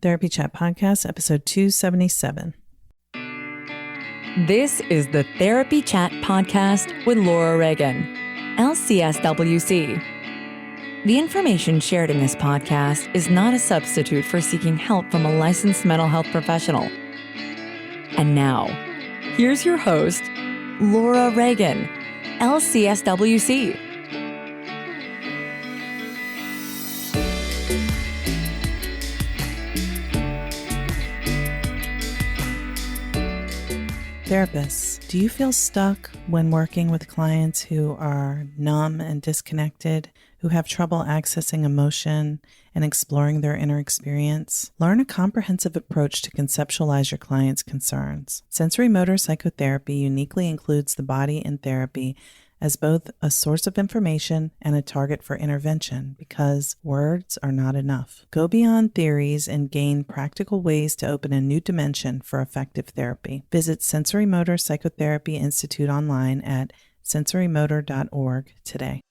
Therapy Chat Podcast, episode 277. This is the Therapy Chat Podcast with Laura Reagan, LCSWC. The information shared in this podcast is not a substitute for seeking help from a licensed mental health professional. And now, here's your host, Laura Reagan, LCSWC. Therapists, do you feel stuck when working with clients who are numb and disconnected, who have trouble accessing emotion and exploring their inner experience? Learn a comprehensive approach to conceptualize your client's concerns. Sensory-motor psychotherapy uniquely includes the body in therapy as both a source of information and a target for intervention, because words are not enough. Go beyond theories and gain practical ways to open a new dimension for effective therapy. Visit Sensory Motor Psychotherapy Institute online at sensorymotor.org today.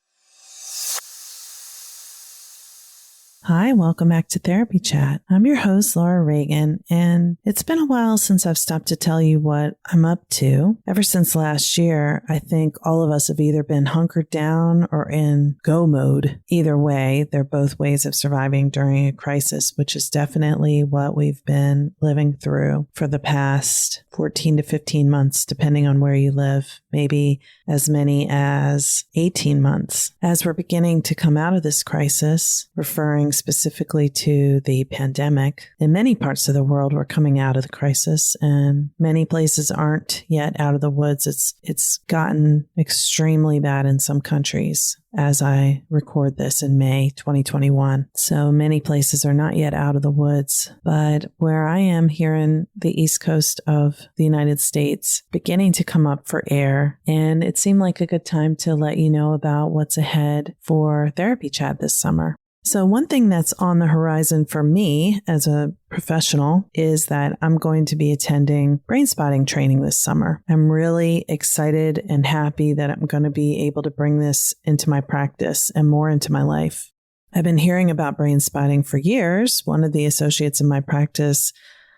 Hi, welcome back to Therapy Chat. I'm your host, Laura Reagan, and it's been a while since I've stopped to tell you what I'm up to. Ever since last year, I think all of us have either been hunkered down or in go mode. Either way, they're both ways of surviving during a crisis, which is definitely what we've been living through for the past 14 to 15 months, depending on where you live, maybe as many as 18 months. As we're beginning to come out of this crisis, referring specifically to the pandemic, in many parts of the world, we're coming out of the crisis, and many places aren't yet out of the woods. It's gotten extremely bad in some countries as I record this in May 2021. So many places are not yet out of the woods, but where I am here in the East Coast of the United States, beginning to come up for air, and it seemed like a good time to let you know about what's ahead for Therapy Chat this summer. So one thing that's on the horizon for me as a professional is that I'm going to be attending brain spotting training this summer. I'm really excited and happy that I'm going to be able to bring this into my practice and more into my life. I've been hearing about brain spotting for years. One of the associates in my practice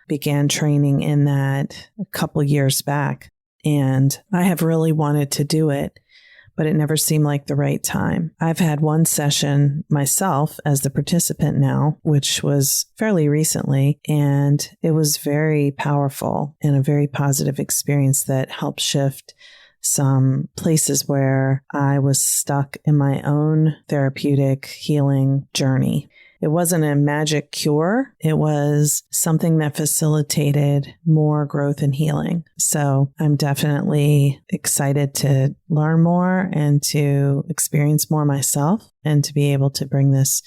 began training in that a couple years back, and I have really wanted to do it, but it never seemed like the right time. I've had one session myself as the participant now, which was fairly recently, and it was very powerful and a very positive experience that helped shift some places where I was stuck in my own therapeutic healing journey. It wasn't a magic cure. It was something that facilitated more growth and healing. So I'm definitely excited to learn more and to experience more myself and to be able to bring this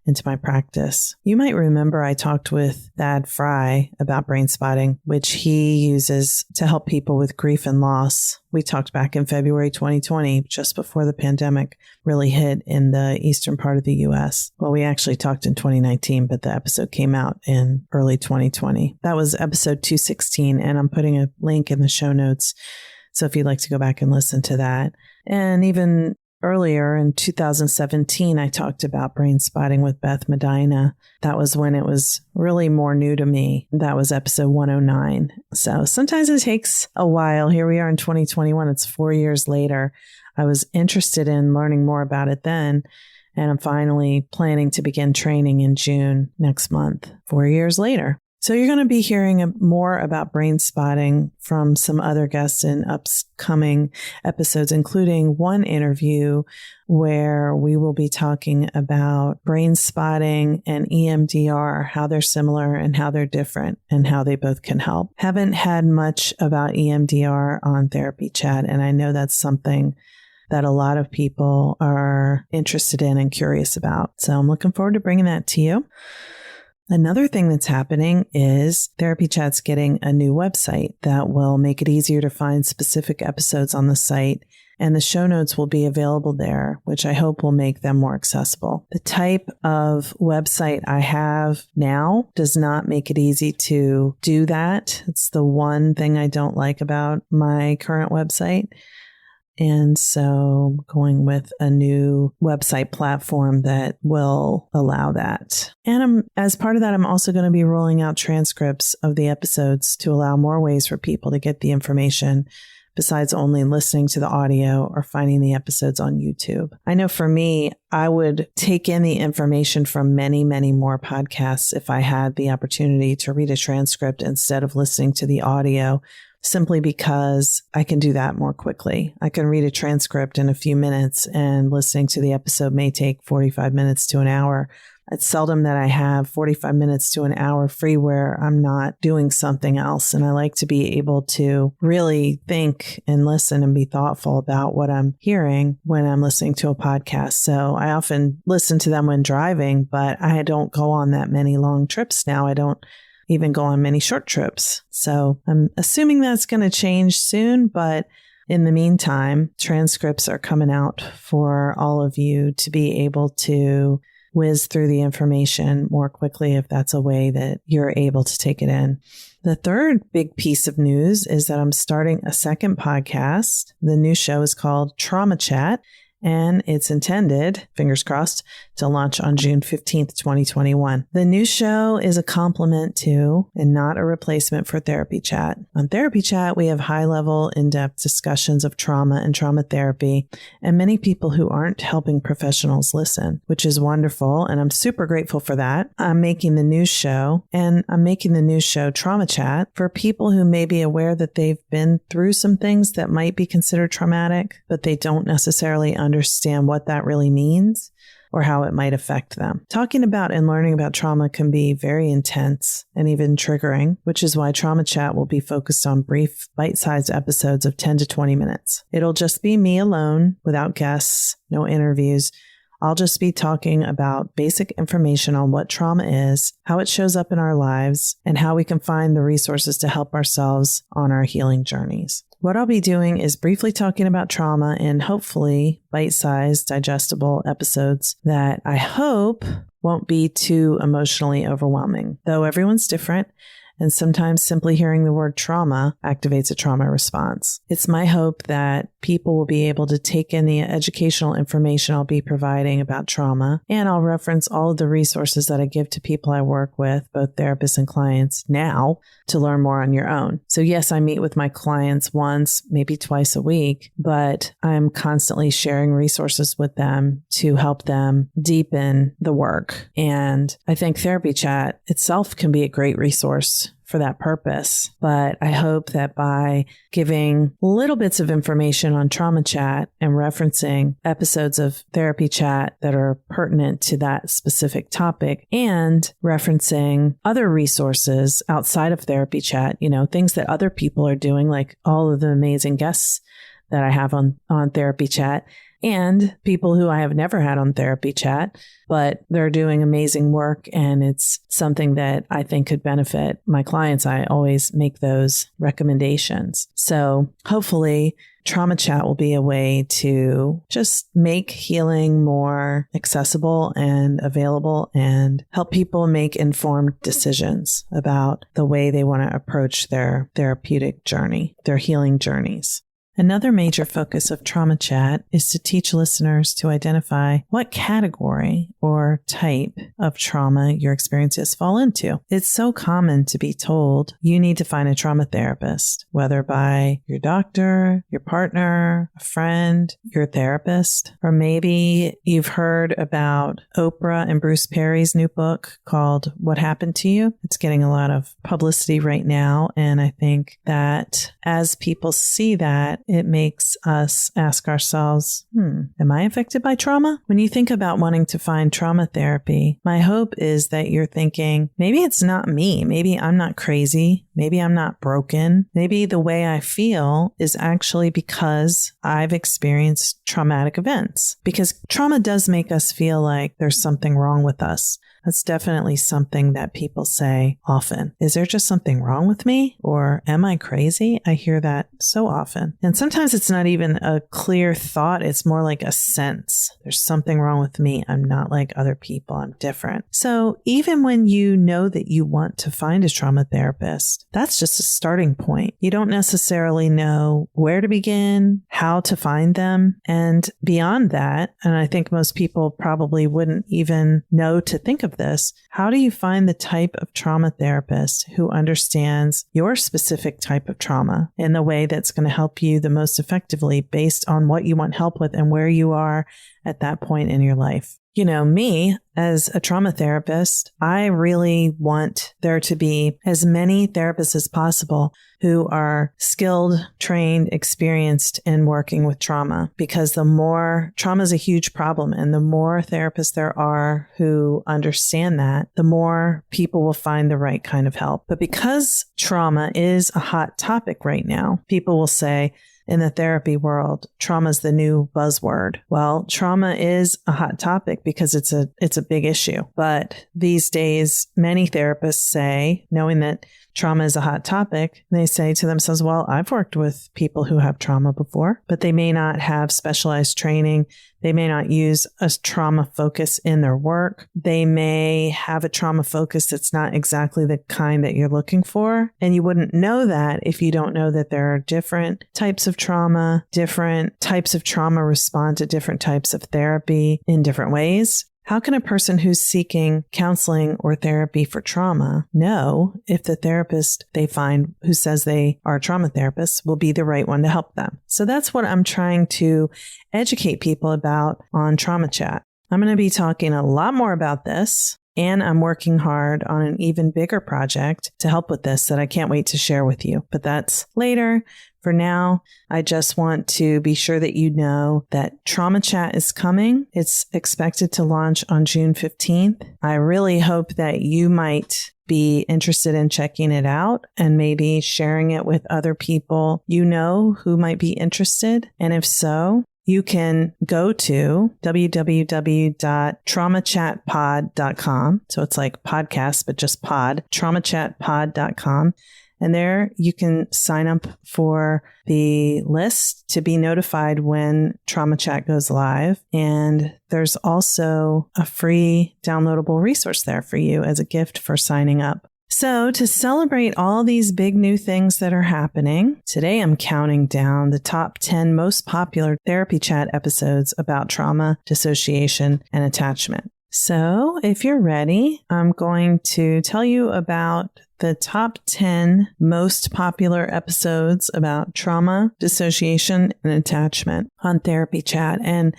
into my practice. You might remember I talked with Thad Fry about brain spotting, which he uses to help people with grief and loss. We talked back in February 2020, just before the pandemic really hit in the eastern part of the U.S. Well, we actually talked in 2019, but the episode came out in early 2020. That was episode 216, and I'm putting a link in the show notes. So if you'd like to go back and listen to that. And even earlier in 2017, I talked about brain spotting with Beth Medina. That was when it was really more new to me. That was episode 109. So sometimes it takes a while. Here we are in 2021. It's 4 years later. I was interested in learning more about it then, and I'm finally planning to begin training in June next month, 4 years later. So you're going to be hearing more about brain spotting from some other guests in upcoming episodes, including one interview where we will be talking about brain spotting and EMDR, how they're similar and how they're different and how they both can help. Haven't had much about EMDR on Therapy Chat, and I know that's something that a lot of people are interested in and curious about. So I'm looking forward to bringing that to you. Another thing that's happening is Therapy Chat's getting a new website that will make it easier to find specific episodes on the site, and the show notes will be available there, which I hope will make them more accessible. The type of website I have now does not make it easy to do that. It's the one thing I don't like about my current website. And so I'm going with a new website platform that will allow that. And as part of that, I'm also going to be rolling out transcripts of the episodes to allow more ways for people to get the information besides only listening to the audio or finding the episodes on YouTube. I know for me, I would take in the information from many, many more podcasts if I had the opportunity to read a transcript instead of listening to the audio, simply because I can do that more quickly. I can read a transcript in a few minutes, and listening to the episode may take 45 minutes to an hour. It's seldom that I have 45 minutes to an hour free where I'm not doing something else. And I like to be able to really think and listen and be thoughtful about what I'm hearing when I'm listening to a podcast. So I often listen to them when driving, but I don't go on that many long trips now. I don't even go on many short trips. So I'm assuming that's going to change soon, but in the meantime, transcripts are coming out for all of you to be able to whiz through the information more quickly if that's a way that you're able to take it in. The third big piece of news is that I'm starting a second podcast. The new show is called Trauma Chat, and it's intended, fingers crossed, to launch on June 15th, 2021. The new show is a complement to and not a replacement for Therapy Chat. On Therapy Chat, we have high-level, in-depth discussions of trauma and trauma therapy, and many people who aren't helping professionals listen, which is wonderful, and I'm super grateful for that. I'm making the new show Trauma Chat for people who may be aware that they've been through some things that might be considered traumatic, but they don't necessarily understand what that really means or how it might affect them. Talking about and learning about trauma can be very intense and even triggering, which is why Trauma Chat will be focused on brief, bite-sized episodes of 10 to 20 minutes. It'll just be me alone, without guests, no interviews. I'll just be talking about basic information on what trauma is, how it shows up in our lives, and how we can find the resources to help ourselves on our healing journeys. What I'll be doing is briefly talking about trauma in hopefully bite-sized, digestible episodes that I hope won't be too emotionally overwhelming, though everyone's different. And sometimes simply hearing the word trauma activates a trauma response. It's my hope that people will be able to take in the educational information I'll be providing about trauma, and I'll reference all of the resources that I give to people I work with, both therapists and clients, now to learn more on your own. So yes, I meet with my clients once, maybe twice a week, but I'm constantly sharing resources with them to help them deepen the work. And I think Therapy Chat itself can be a great resource for that purpose. But I hope that by giving little bits of information on Trauma Chat and referencing episodes of Therapy Chat that are pertinent to that specific topic, and referencing other resources outside of Therapy Chat, things that other people are doing, like all of the amazing guests that I have on Therapy Chat, and people who I have never had on Therapy Chat, but they're doing amazing work, and it's something that I think could benefit my clients. I always make those recommendations. So hopefully Trauma Chat will be a way to just make healing more accessible and available and help people make informed decisions about the way they want to approach their therapeutic journey, their healing journeys. Another major focus of Trauma Chat is to teach listeners to identify what category or type of trauma your experiences fall into. It's so common to be told you need to find a trauma therapist, whether by your doctor, your partner, a friend, your therapist, or maybe you've heard about Oprah and Bruce Perry's new book called What Happened to You. It's getting a lot of publicity right now, and I think that as people see that, it makes us ask ourselves, am I affected by trauma? When you think about wanting to find trauma therapy, my hope is that you're thinking, maybe it's not me. Maybe I'm not crazy. Maybe I'm not broken. Maybe the way I feel is actually because I've experienced traumatic events. Because trauma does make us feel like there's something wrong with us. That's definitely something that people say often. Is there just something wrong with me? Or am I crazy? I hear that so often. And sometimes it's not even a clear thought. It's more like a sense. There's something wrong with me. I'm not like other people. I'm different. So even when you know that you want to find a trauma therapist, that's just a starting point. You don't necessarily know where to begin, how to find them. And beyond that, and I think most people probably wouldn't even know to think of this, how do you find the type of trauma therapist who understands your specific type of trauma in the way that's going to help you the most effectively based on what you want help with and where you are at that point in your life? You know, me as a trauma therapist, I really want there to be as many therapists as possible who are skilled, trained, experienced in working with trauma, because the more trauma is a huge problem and the more therapists there are who understand that, the more people will find the right kind of help. But because trauma is a hot topic right now, people will say, in the therapy world, trauma is the new buzzword. Well, trauma is a hot topic because it's a big issue. But these days, many therapists say, knowing that trauma is a hot topic, they say to themselves, well, I've worked with people who have trauma before, but they may not have specialized training. They may not use a trauma focus in their work. They may have a trauma focus that's not exactly the kind that you're looking for. And you wouldn't know that if you don't know that there are different types of trauma respond to different types of therapy in different ways. How can a person who's seeking counseling or therapy for trauma know if the therapist they find who says they are a trauma therapist will be the right one to help them? So that's what I'm trying to educate people about on Trauma Chat. I'm going to be talking a lot more about this, and I'm working hard on an even bigger project to help with this that I can't wait to share with you. But that's later. For now, I just want to be sure that you know that Trauma Chat is coming. It's expected to launch on June 15th. I really hope that you might be interested in checking it out and maybe sharing it with other people you know who might be interested. And if so, you can go to www.traumachatpod.com. So it's like podcast, but just pod, traumachatpod.com. And there you can sign up for the list to be notified when Trauma Chat goes live. And there's also a free downloadable resource there for you as a gift for signing up. So to celebrate all these big new things that are happening, today I'm counting down the top 10 most popular Therapy Chat episodes about trauma, dissociation, and attachment. So if you're ready, I'm going to tell you about the top 10 most popular episodes about trauma, dissociation, and attachment on Therapy Chat. And,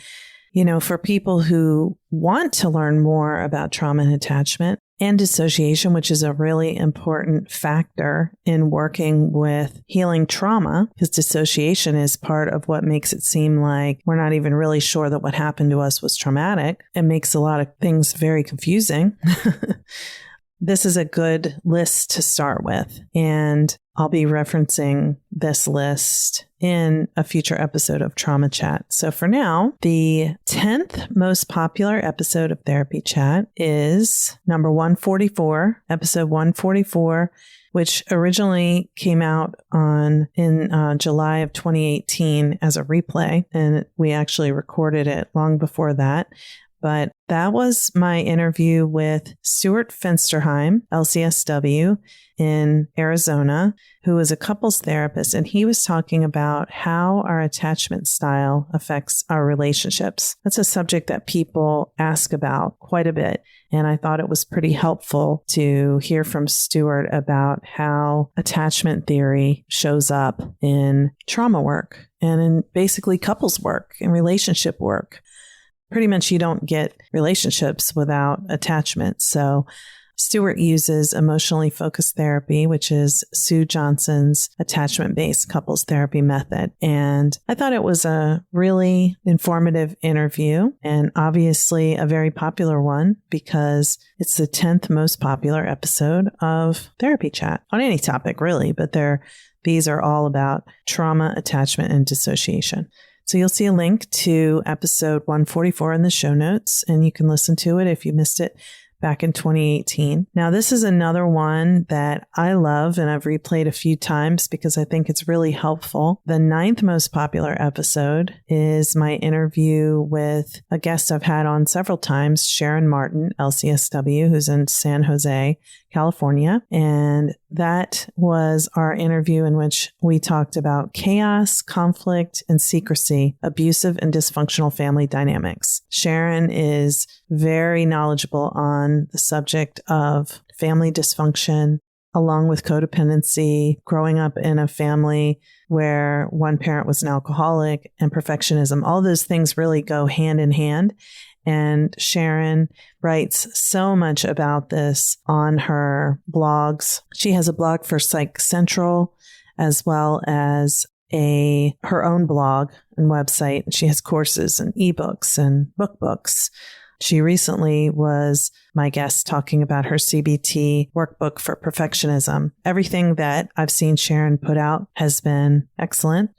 you know, for people who want to learn more about trauma and attachment and dissociation, which is a really important factor in working with healing trauma, because dissociation is part of what makes it seem like we're not even really sure that what happened to us was traumatic. It makes a lot of things very confusing. This is a good list to start with, and I'll be referencing this list in a future episode of Trauma Chat. So for now, the 10th most popular episode of Therapy Chat is number 144, episode 144, which originally came out in July of 2018 as a replay, and we actually recorded it long before that. But that was my interview with Stuart Fensterheim, LCSW, in Arizona, who is a couples therapist. And he was talking about how our attachment style affects our relationships. That's a subject that people ask about quite a bit. And I thought it was pretty helpful to hear from Stuart about how attachment theory shows up in trauma work and in basically couples work and relationship work. Pretty much you don't get relationships without attachment. So Stuart uses emotionally focused therapy, which is Sue Johnson's attachment-based couples therapy method. And I thought it was a really informative interview, and obviously a very popular one because it's the 10th most popular episode of Therapy Chat on any topic, really. But these are all about trauma, attachment, and dissociation. So you'll see a link to episode 144 in the show notes, and you can listen to it if you missed it back in 2018. Now, this is another one that I love and I've replayed a few times because I think it's really helpful. The 9th most popular episode is my interview with a guest I've had on several times, Sharon Martin, LCSW, who's in San Jose, California. And that was our interview in which we talked about chaos, conflict, and secrecy, abusive and dysfunctional family dynamics. Sharon is very knowledgeable on the subject of family dysfunction, along with codependency, growing up in a family where one parent was an alcoholic, and perfectionism. All those things really go hand in hand. And Sharon writes so much about this on her blogs. She has a blog for Psych Central, as well as her own blog and website. She has courses and ebooks and bookbooks. She recently was my guest talking about her CBT workbook for perfectionism. Everything that I've seen Sharon put out has been excellent.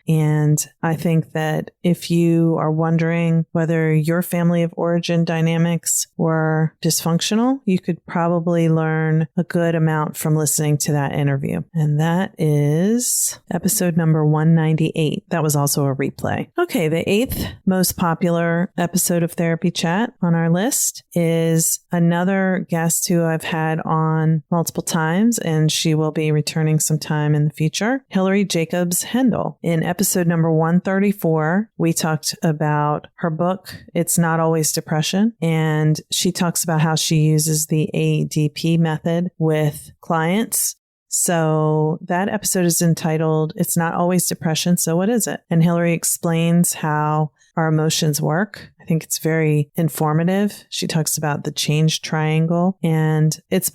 And I think that if you are wondering whether your family of origin dynamics were dysfunctional, you could probably learn a good amount from listening to that interview. And that is episode number 198. That was also a replay. Okay, the 8th most popular episode of Therapy Chat on our list is another guest who I've had on multiple times, and she will be returning sometime in the future, Hillary Jacobs Hendel. In episode number 134, we talked about her book, It's Not Always Depression, and she talks about how she uses the ADP method with clients. So that episode is entitled, It's Not Always Depression, So What Is It? And Hillary explains how our emotions work. I think it's very informative. She talks about the change triangle, and it's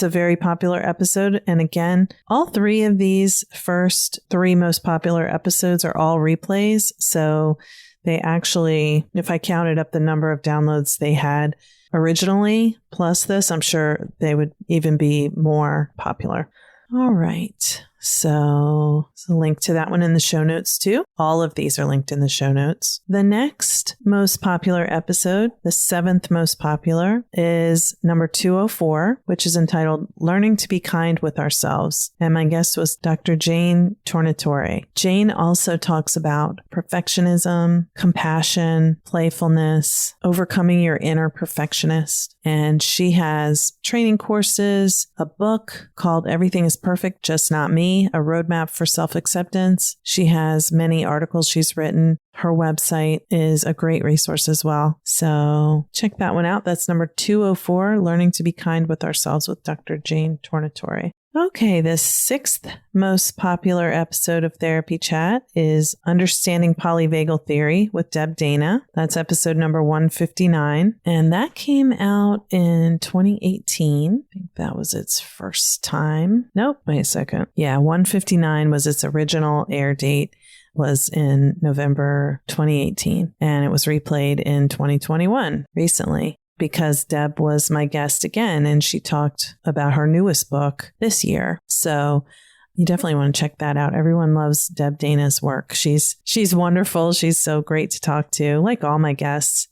a very popular episode. And again, all 3 of these first 3 most popular episodes are all replays. So they actually, if I counted up the number of downloads they had originally, plus this, I'm sure they would even be more popular. All right. So there's a link to that one in the show notes too. All of these are linked in the show notes. The next most popular episode, the 7th most popular, is number 204, which is entitled Learning to Be Kind with Ourselves. And my guest was Dr. Jane Tornatore. Jane also talks about perfectionism, compassion, playfulness, overcoming your inner perfectionist. And she has training courses, a book called Everything is Perfect, Just Not Me, a roadmap for self-acceptance. She has many articles she's written. Her website is a great resource as well. So check that one out. That's number 204, Learning to Be Kind with Ourselves with Dr. Jane Tornatore. Okay, the 6th most popular episode of Therapy Chat is Understanding Polyvagal Theory with Deb Dana. That's episode number 159. And that came out in 2018. I think that was its first time. Nope, wait a second. Yeah, 159 was its original air date. Was in November 2018. And it was replayed in 2021 recently, because Deb was my guest again, and she talked about her newest book this year. So you definitely want to check that out. Everyone loves Deb Dana's work. She's wonderful. She's so great to talk to, like all my guests.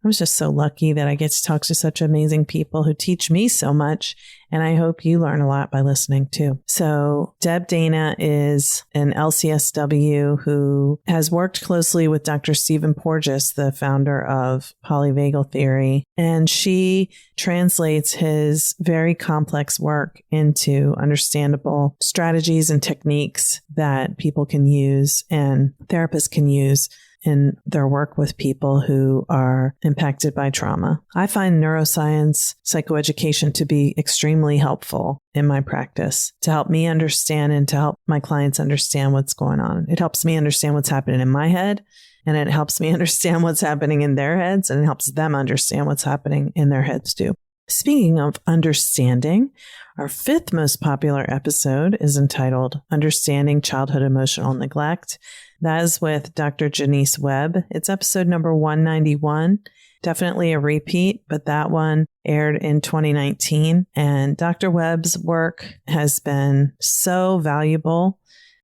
I'm just so lucky that I get to talk to such amazing people who teach me so much. And I hope you learn a lot by listening too. So Deb Dana is an LCSW who has worked closely with Dr. Stephen Porges, the founder of Polyvagal Theory. And she translates his very complex work into understandable strategies and techniques that people can use and therapists can use in their work with people who are impacted by trauma. I find neuroscience psychoeducation to be extremely helpful in my practice to help me understand and to help my clients understand what's going on. It helps me understand what's happening in my head, and it helps me understand what's happening in their heads, and it helps them understand what's happening in their heads too. Speaking of understanding, our 5th most popular episode is entitled Understanding Childhood Emotional Neglect. That is with Dr. Janice Webb. It's episode number 191. Definitely a repeat, but that one aired in 2019. And Dr. Webb's work has been so valuable,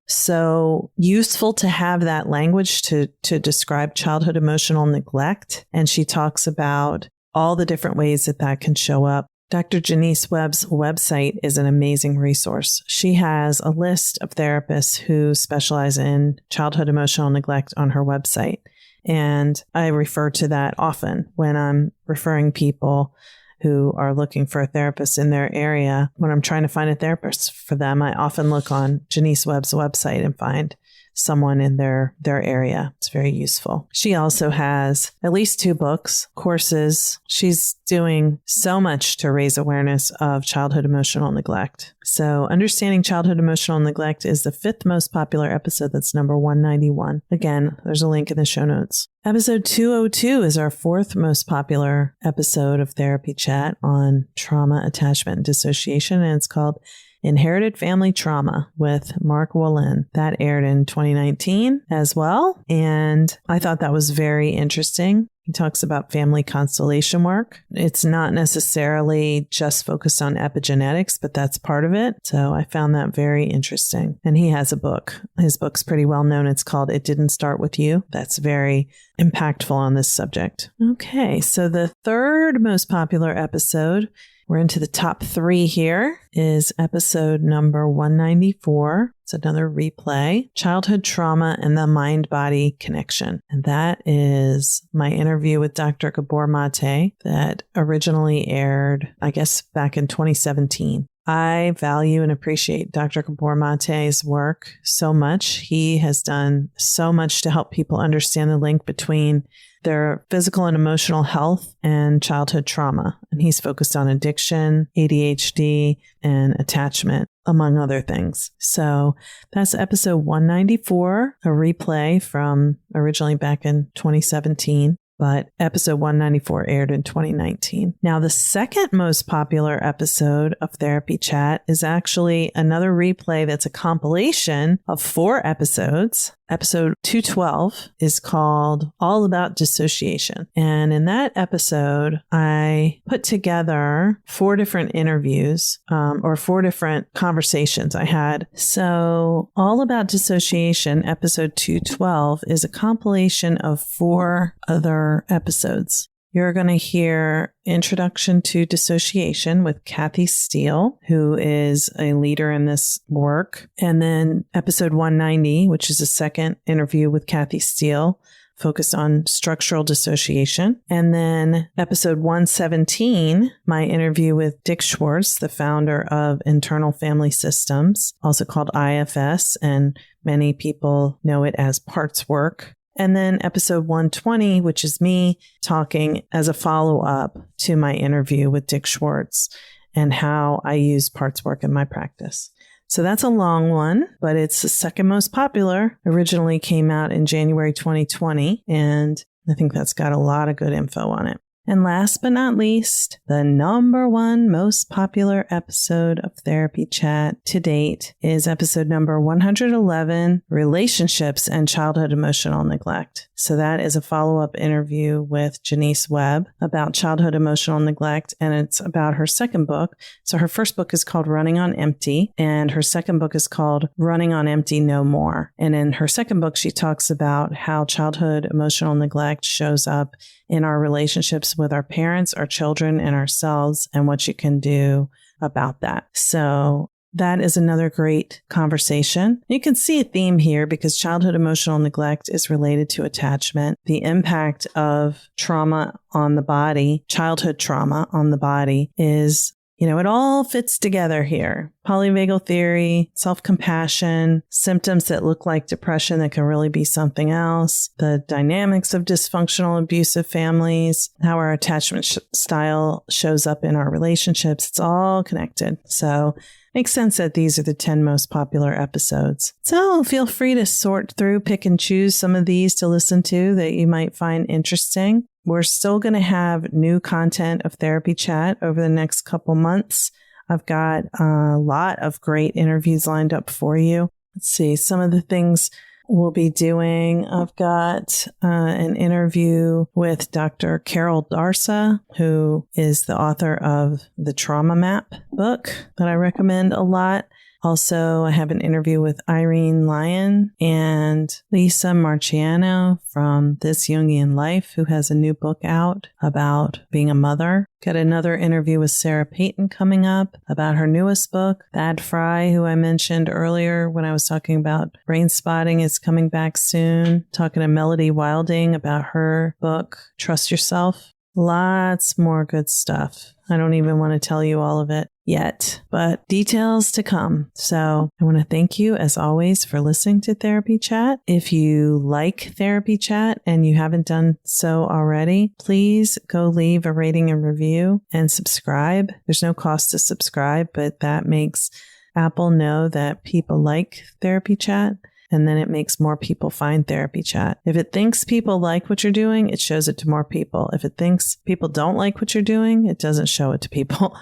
so useful to have that language to describe childhood emotional neglect. And she talks about all the different ways that that can show up. Dr. Janice Webb's website is an amazing resource. She has a list of therapists who specialize in childhood emotional neglect on her website. And I refer to that often when I'm referring people who are looking for a therapist in their area. When I'm trying to find a therapist for them, I often look on Janice Webb's website and find someone in their area. It's very useful. She also has at least 2 books, courses. She's doing so much to raise awareness of childhood emotional neglect. So Understanding Childhood Emotional Neglect is the 5th most popular episode. That's number 191. Again, there's a link in the show notes. Episode 202 is our 4th most popular episode of Therapy Chat on trauma, attachment, and dissociation, and it's called Inherited Family Trauma with Mark Wolin. That aired in 2019 as well, and I thought that was very interesting. He talks about family constellation work. It's not necessarily just focused on epigenetics, but that's part of it. So I found that very interesting. And he has a book. His book's pretty well known. It's called It Didn't Start With You. That's very impactful on this subject. Okay, so the 3rd most popular episode, we're into the top 3 here, is episode number 194. It's another replay, Childhood Trauma and the Mind-Body Connection. And that is my interview with Dr. Gabor Mate that originally aired, I guess, back in 2017. I value and appreciate Dr. Gabor Mate's work so much. He has done so much to help people understand the link between their physical and emotional health and childhood trauma. And he's focused on addiction, ADHD, and attachment, among other things. So that's episode 194, a replay from originally back in 2017. But episode 194 aired in 2019. Now, the 2nd most popular episode of Therapy Chat is actually another replay that's a compilation of 4 episodes. Episode 212 is called All About Dissociation. And in that episode, I put together 4 different interviews or 4 different conversations I had. So All About Dissociation, episode 212, is a compilation of 4 other episodes. You're going to hear Introduction to Dissociation with Kathy Steele, who is a leader in this work. And then episode 190, which is a second interview with Kathy Steele, focused on structural dissociation. And then episode 117, my interview with Dick Schwartz, the founder of Internal Family Systems, also called IFS, and many people know it as Parts Work. And then episode 120, which is me talking as a follow-up to my interview with Dick Schwartz and how I use parts work in my practice. So that's a long one, but it's the 2nd most popular. Originally came out in January 2020, and I think that's got a lot of good info on it. And last but not least, the number 1 most popular episode of Therapy Chat to date is episode number 111, Relationships and Childhood Emotional Neglect. So that is a follow-up interview with Janice Webb about childhood emotional neglect, and it's about her 2nd book. So her first book is called Running on Empty, and her 2nd book is called Running on Empty No More. And in her 2nd book, she talks about how childhood emotional neglect shows up in our relationships with our parents, our children, and ourselves, and what you can do about that. So that is another great conversation. You can see a theme here because childhood emotional neglect is related to attachment. The impact of trauma on the body, childhood trauma on the body is, it all fits together here. Polyvagal theory, self-compassion, symptoms that look like depression that can really be something else, the dynamics of dysfunctional abusive families, how our attachment style shows up in our relationships. It's all connected. So makes sense that these are the 10 most popular episodes. So feel free to sort through, pick and choose some of these to listen to that you might find interesting. We're still going to have new content of Therapy Chat over the next couple months. I've got a lot of great interviews lined up for you. Let's see some of the things we'll be doing. I've got an interview with Dr. Carol Darsa, who is the author of the Trauma Map book that I recommend a lot. Also, I have an interview with Irene Lyon and Lisa Marciano from This Jungian Life, who has a new book out about being a mother. Got another interview with Sarah Payton coming up about her newest book. Thad Fry, who I mentioned earlier when I was talking about brain spotting, is coming back soon. Talking to Melody Wilding about her book, Trust Yourself. Lots more good stuff. I don't even want to tell you all of it yet, but details to come. So I want to thank you, as always, for listening to Therapy Chat. If you like Therapy Chat and you haven't done so already, please go leave a rating and review and subscribe. There's no cost to subscribe, but that makes Apple know that people like Therapy Chat. And then it makes more people find Therapy Chat. If it thinks people like what you're doing, it shows it to more people. If it thinks people don't like what you're doing, it doesn't show it to people.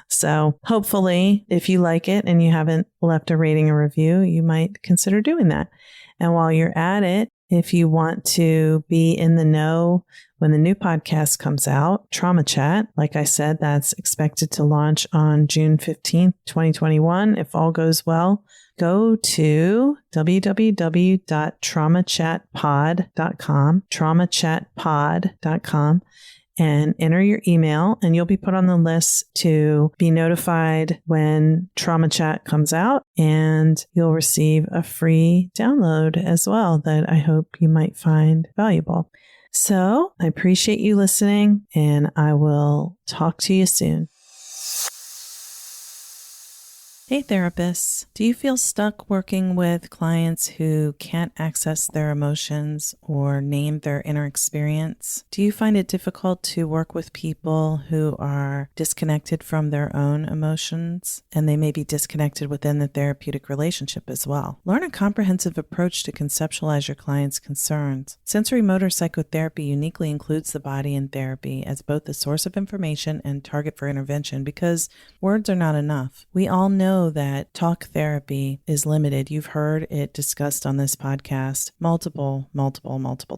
So hopefully, if you like it and you haven't left a rating or review, you might consider doing that. And while you're at it, if you want to be in the know when the new podcast comes out, Trauma Chat, like I said, that's expected to launch on June 15th, 2021. If all goes well, go to www.traumachatpod.com, traumachatpod.com, and enter your email, and you'll be put on the list to be notified when Trauma Chat comes out, and you'll receive a free download as well that I hope you might find valuable. So I appreciate you listening, and I will talk to you soon. Hey therapists, do you feel stuck working with clients who can't access their emotions or name their inner experience? Do you find it difficult to work with people who are disconnected from their own emotions, and they may be disconnected within the therapeutic relationship as well? Learn a comprehensive approach to conceptualize your client's concerns. Sensory motor psychotherapy uniquely includes the body in therapy as both the source of information and target for intervention because words are not enough. We all know that talk therapy is limited. You've heard it discussed on this podcast multiple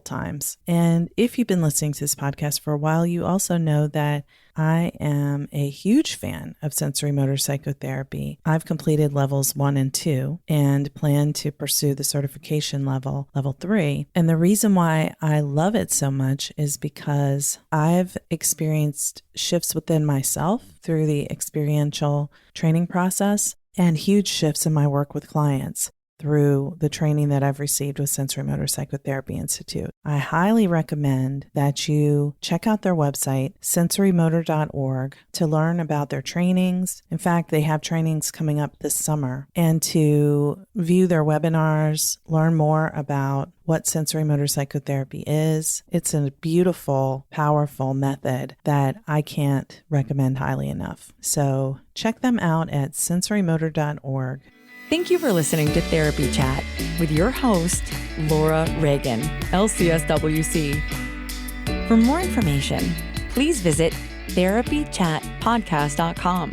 times. And if you've been listening to this podcast for a while, you also know that I am a huge fan of sensory motor psychotherapy. I've completed levels 1 and 2 and plan to pursue the certification level 3. And the reason why I love it so much is because I've experienced shifts within myself through the experiential training process and huge shifts in my work with clients through the training that I've received with Sensory Motor Psychotherapy Institute. I highly recommend that you check out their website, sensorymotor.org, to learn about their trainings. In fact, they have trainings coming up this summer, and to view their webinars, learn more about what sensory motor psychotherapy is. It's a beautiful, powerful method that I can't recommend highly enough. So check them out at sensorymotor.org. Thank you for listening to Therapy Chat with your host, Laura Reagan, LCSWC. For more information, please visit therapychatpodcast.com.